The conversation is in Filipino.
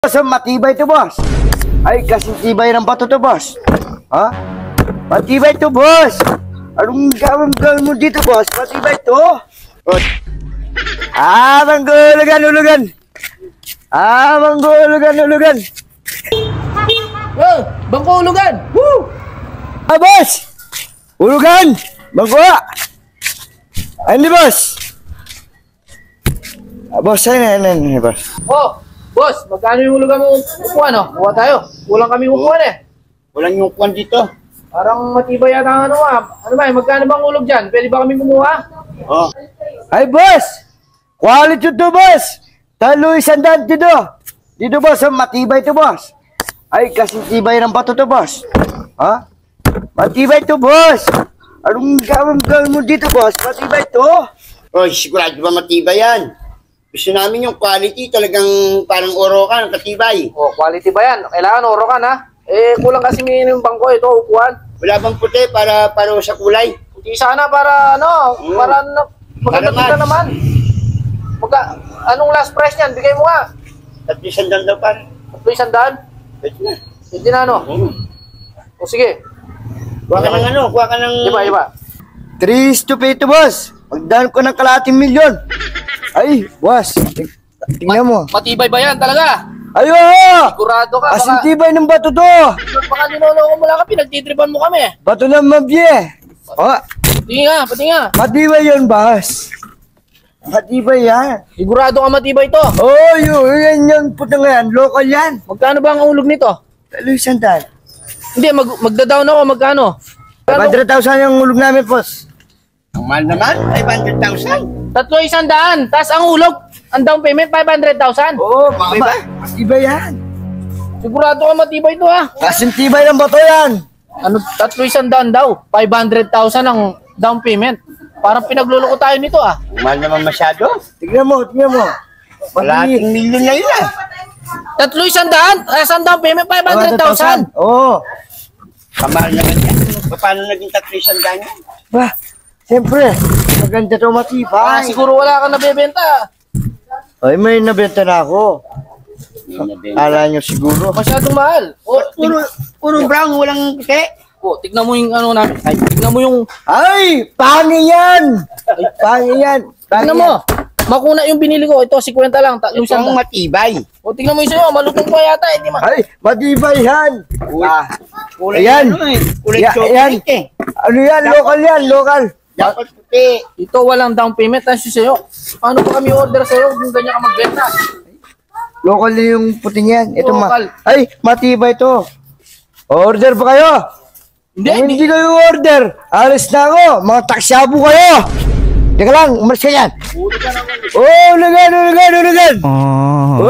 Boss, matibay to, boss. Ay, kasing tibay ng bato to, boss. Ha? Matibay to, boss. Anong gawin mo dito, boss? Matibay to. Boss. Manggulugan. Manggulugan. Oh, bangko ulugan. Woo! Boss. Ulugan. Bangko. Hindi, boss. Boss, ayun, boss. Oh, boss, magkano yung ulugan mo upuan, no? Kuha tayo. Kulang kami upuan eh. Walang yung kwan dito. Parang matibay yata ang ano Ano ba, magkano bang ulog dyan? Pwede ba kami kumuha? Oh. Ay, boss. Quality to, boss. Talo isandaan dito. Dito, boss. Matibay to, boss. Ay, kasing tibay ng bato to, boss. Ha? Matibay to, boss. Anong gawin mo dito, boss? Matibay to. Oy, sigurado ba matibay yan? Gusto namin yung quality, talagang parang orokan, katibay. Oh, quality ba yan? Kailangan oro ka na. Kulang kasi yung bangko ito, upuan. Wala bang puti para sa kulay? Hindi sana para para maganda Para kita naman. Anong last price niyan? Bigay mo nga. At isandaan daw pare. 100? Pwede na. Hindi na O sige. Kuha ka ng Iba. 3 to pay to, boss. Magdaan ko ng kalahating milyon. Ay, boss. Tingnan mo. Matibay ba yan talaga? Ayo! Sigurado ka. Kasing tibay ng bato to. Baka ninoloko mo lang kami, nagtitripan mo kami. Bato ng mabye. Oh, Pati nga. matibay yun, boss. Matibay yan. Sigurado ka matibay to. Oh, yan yung puto nga yan. Local yan. Magkano ba ang ulog nito? Talo isandaan. Hindi, magda-down ako, magkano? 500,000 yung ulog namin, boss. Ang mahal naman, 500,000. 300, tas ang ulog, ang down payment, 500,000. Oo, Matibay ba? matibay yan. Sigurado ka matibay to ha. Kasing tibay ng bato yan. Ano, 300 daw, 500,000 ang down payment. Parang pinagluloko tayo nito ah. Ang mahal naman masyado. Tignan mo. Kalahating milyon na yun ah. 300, ang down payment, 500,000. Oo. Kamahal naman yan. Paano naging 300 yan? Ba, siyempre, maganda to matibay. Siguro wala kang nabebenta. Ay, may nabenta na ako. Kala nyo siguro. Masyadong mahal. Puro brown, walang puti. Tignan mo yung ano namin. Tignan mo yung, Ay, pangin yan. tignan mo. Makuna yung binili ko. Ito, 50 lang. Yung Ito ang isang. matibay. Tignan mo yung sa'yo. Malutong pa yata. Hindi Ay, matibay yan. Kulay Ayan. ano eh. Kulay Ayan. chocolate eh. Ano yan? Local. Dapat puti. Ito walang down payment. Tapos sa'yo. Paano pa kami order sa'yo kung ganyan ka magbenta? Local yung puting yan. Ito Local. Ay, matibay to. Order pa kayo. Kung hindi kayo order, alis na ako. Mga taksyabu kayo. Teka lang, umalis ka yan. Oh, ulugan. Oh,